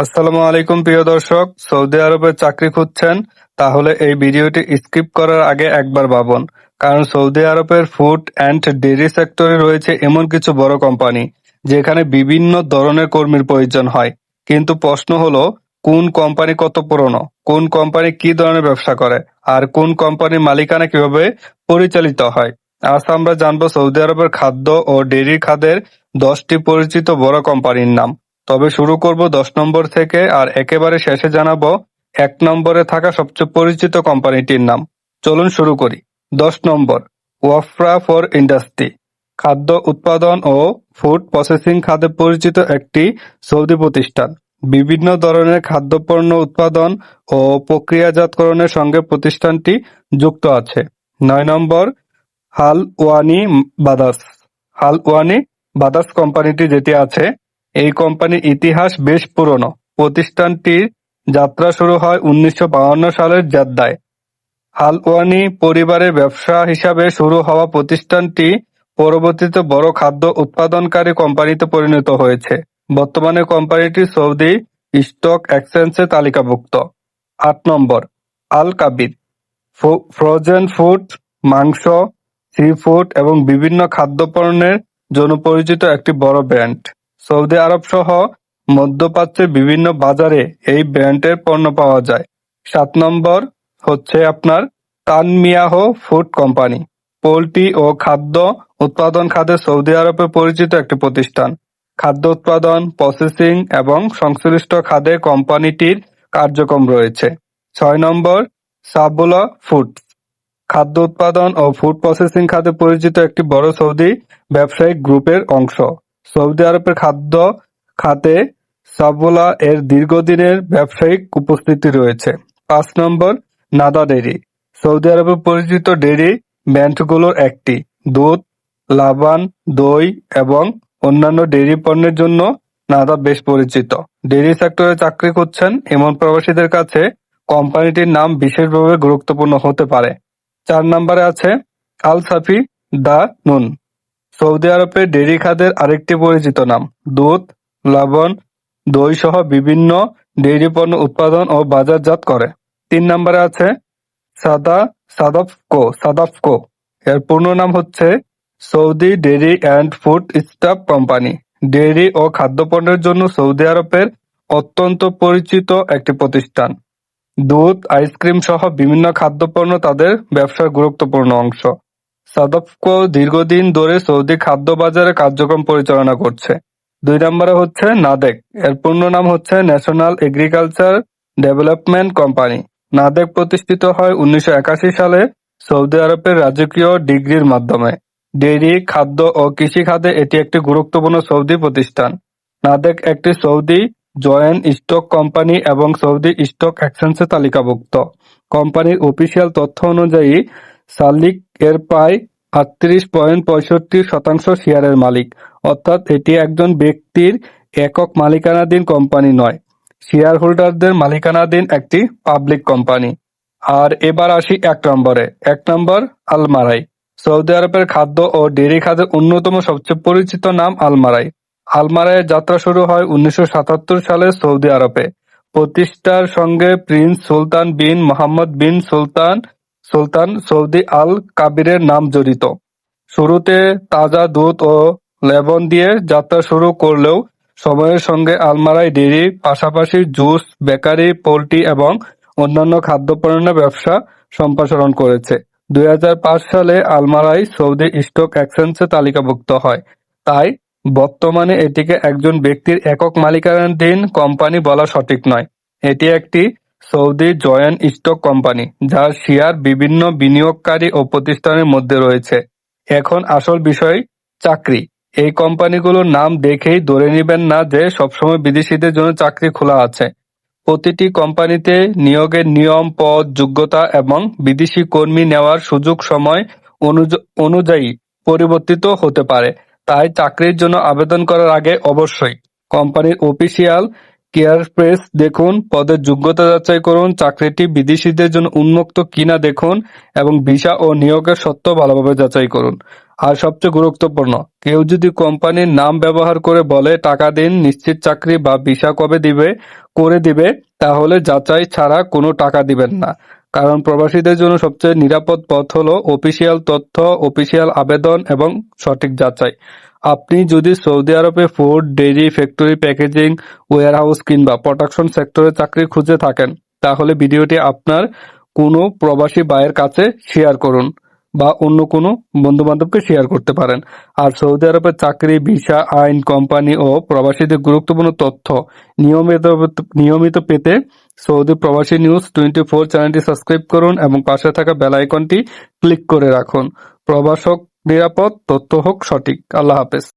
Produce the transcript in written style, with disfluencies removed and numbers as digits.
আসসালামু আলাইকুম প্রিয় দর্শক, সৌদি আরবে চাকরি খুঁজছেন? তাহলে এই ভিডিওটি স্কিপ করার আগে একবার ভাবুন। কারণ সৌদি আরবের ফুড অ্যান্ড ডেইরি সেক্টরে রয়েছে এমন কিছু বড় কোম্পানি যেখানে বিভিন্ন ধরনের কর্মীর প্রয়োজন হয়। কিন্তু প্রশ্ন হলো, কোন কোম্পানি কত পুরনো, কোন কোম্পানি কি ধরনের ব্যবসা করে, আর কোন কোম্পানির মালিকানা কিভাবে পরিচালিত হয়। আজ আমরা জানবো সৌদি আরবের খাদ্য ও ডেইরি খাতের 10টি পরিচিত বড় কোম্পানির নাম। তবে শুরু করব 10 নম্বর থেকে, আর একেবারে শেষে জানাবো 1 নম্বরে থাকা সবচেয়ে পরিচিত কোম্পানিটির নাম। চলুন শুরু করি। 10 নম্বর, ওয়াফরা ফর ইন্ডাস্ট্রি। খাদ্য উৎপাদন ও ফুড প্রসেসিং খাতে পরিচিত একটি সৌদি প্রতিষ্ঠান। বিভিন্ন ধরনের খাদ্যপণ্য উৎপাদন ও প্রক্রিয়াজাতকরণের সঙ্গে প্রতিষ্ঠানটি যুক্ত আছে। 9 নম্বর, হালওয়ানি বাদাস। হালওয়ানি বাদাস কোম্পানিটি যেটি আছে, এই কোম্পানির ইতিহাস বেশ পুরনো। প্রতিষ্ঠানটির যাত্রা শুরু হয় 1952 সালের জেদ্দায়। হালওয়ানি পরিবারের ব্যবসা হিসাবে শুরু হওয়া প্রতিষ্ঠানটি পরবর্তীতে বড় খাদ্য উৎপাদনকারী কোম্পানিতে পরিণত হয়েছে। বর্তমানে কোম্পানিটি সৌদি স্টক এক্সচেঞ্জে তালিকাভুক্ত। 8 নম্বর, আল কাবির। ফ্রোজেন ফুড, মাংস, সি ফুড এবং বিভিন্ন খাদ্যপণ্যের জন্য পরিচিত একটি বড় ব্র্যান্ড। সৌদি আরব সহ মধ্যপ্রাচ্যের বিভিন্ন বাজারে এই ব্র্যান্ডের পণ্য পাওয়া যায়। 7 নম্বর হচ্ছে আপনার তানমিয়াহ ফুড কোম্পানি। পোল্ট্রি ও খাদ্য উৎপাদন খাতে সৌদি আরবে পরিচিত একটি প্রতিষ্ঠান। খাদ্য উৎপাদন, প্রসেসিং এবং সংশ্লিষ্ট খাতে কোম্পানিটির কার্যক্রম রয়েছে। 6 নম্বর, সাবুলা ফুডস। খাদ্য উৎপাদন ও ফুড প্রসেসিং খাতে পরিচিত একটি বড় সৌদি ব্যবসায়িক গ্রুপের অংশ। সৌদি আরবের খাদ্য খাতে সাবুলা এর দীর্ঘদিনের ব্যবসায়িক উপস্থিতি রয়েছে। 5 নম্বর, নাদা ডেইরি। সৌদি আরবে পরিচিত ডেইরি ব্র্যান্ডগুলোর একটি। দুধ, লাবান, দই এবং অন্যান্য ডেইরি পণ্যের জন্য নাদা বেশ পরিচিত। ডেইরি সেক্টরে চাকরি খুঁজছেন এমন প্রবাসীদের কাছে কোম্পানিটির নাম বিশেষভাবে গুরুত্বপূর্ণ হতে পারে। 4 নম্বরে আছে আল সাফি দা নুন। সৌদি আরবের ডেইরি খাতের আরেকটি পরিচিত নাম। দুধ, লবণ, দই সহ বিভিন্ন ডেইরি পণ্য উৎপাদন ও বাজারজাত করে। 3 নম্বরে আছে সাদাফকো। এর পূর্ণ নাম হচ্ছে Saudi dairy and foodstuff company. Dairy ও খাদ্যপণ্যের জন্য সৌদি আরবের অত্যন্ত পরিচিত একটি প্রতিষ্ঠান। দুধ, আইসক্রিম সহ বিভিন্ন খাদ্যপণ্য তাদের ব্যবসার গুরুত্বপূর্ণ অংশ। সাদাফকো দীর্ঘদিন ধরে সৌদি খাদ্য বাজারে কার্যক্রম পরিচালনা করছে। 2 নম্বরে হচ্ছে নাদেক। এর পূর্ণ নাম হচ্ছে ন্যাশনাল এগ্রিকালচার ডেভেলপমেন্ট কোম্পানি। নাদেক প্রতিষ্ঠিত হয় 1981 সালে সৌদি আরবের রাজকীয় ডিগ্রির মাধ্যমে। ডেইরি, খাদ্য ও কৃষি খাতে এটি একটি গুরুত্বপূর্ণ সৌদি প্রতিষ্ঠান। নাদেক একটি সৌদি জয়েন্ট স্টক কোম্পানি এবং সৌদি স্টক এক্সচেঞ্জে তালিকাভুক্ত। কোম্পানির অফিসিয়াল তথ্য অনুযায়ী সালিক এর প্রায় 38.65% শেয়ারের মালিক, অর্থাৎ এটি একজন ব্যক্তির একক মালিকানাধীন কোম্পানি নয়, শেয়ার হোল্ডারদের মালিকানাধীন একটি পাবলিক কোম্পানি। আর এবার আসি 1 নম্বরে। 1 নম্বর, আলমারাই। সৌদি আরবের খাদ্য ও ডেইরি খাতের অন্যতম সবচেয়ে পরিচিত নাম আলমারাই। আলমারাইয়ের যাত্রা শুরু হয় 1977 সালে সৌদি আরবে। প্রতিষ্ঠার সঙ্গে প্রিন্স সুলতান বিন মোহাম্মদ বিন সুলতান সৌদি আল কাবিরের নাম জড়িত। শুরুতে তাজা দুধ ও লবণ দিয়ে যাত্রা শুরু করলেও সময়ের সঙ্গে আলমারাই ডেইরির পাশাপাশি জুস, বেকারি, পোল্ট্রি এবং অন্যান্য খাদ্যপণ্যের ব্যবসা সম্প্রসারণ করেছে। 2005 সালে আলমারাই সৌদি স্টক এক্সচেঞ্জে তালিকাভুক্ত হয়। তাই বর্তমানে এটিকে একজন ব্যক্তির একক মালিকানাধীন কোম্পানি বলা সঠিক নয়। এটি একটি সৌদি জয়েন্ট স্টক কোম্পানি, যার শেয়ার বিভিন্ন বিনিয়োগকারী ও প্রতিষ্ঠানের মধ্যে রয়েছে। এখন আসল বিষয়, চাকরি। এই কোম্পানিগুলোর নাম দেখেই ধরে নিবেন না যে সবসময় বিদেশিদের জন্য চাকরি খোলা আছে। প্রতিটি কোম্পানিতে নিয়োগের নিয়ম, পদ, যোগ্যতা এবং বিদেশি কর্মী নেওয়ার সুযোগ সময় অনুযায়ী পরিবর্তিত হতে পারে। তাই চাকরির জন্য আবেদন করার আগে অবশ্যই কোম্পানির অফিসিয়াল কেয়ারপ্রেস দেখুন, পদের যোগ্যতা যাচাই করুন, চাকরিটি বিদেশিদের জন্য উন্মুক্ত কিনা দেখুন এবং ভিসা ও নিয়োগের শর্ত ভালোভাবে যাচাই করুন। আর সবচেয়ে গুরুত্বপূর্ণ, কেউ যদি কোম্পানির নাম ব্যবহার করে বলে টাকা দিন, নিশ্চিত চাকরি বা ভিসা কবে করে দিবে, তাহলে যাচাই ছাড়া কোনো টাকা দিবেন না। কারণ প্রবাসীদের জন্য সবচেয়ে নিরাপদ পথ হলো অফিসিয়াল তথ্য, অফিসিয়াল আবেদন এবং সঠিক যাচাই। আপনি যদি সৌদি আরবে food, dairy, factory, packaging, warehouse কিংবা প্রোডাকশন সেক্টরে চাকরি খুঁজে থাকেন, তাহলে ভিডিওটি আপনার কোনো প্রবাসী ভাইয়ের কাছে শেয়ার করুন বা অন্য কোনো বন্ধু-বান্ধবকে শেয়ার করতে পারেন। আর সৌদি আরবের চাকরি, ভিসা, আইন, কোম্পানি ও প্রবাসীদের গুরুত্বপূর্ণ তথ্য নিয়মিত পেতে সৌদি প্রবাসী নিউজ 24 চ্যানেলটি সাবস্ক্রাইব করুন এবং পাশে থাকা বেল আইকনটি ক্লিক করে রাখুন। প্রবাসক নিরাপদ, তথ্য হোক সঠিক। আল্লাহ হাফেজ।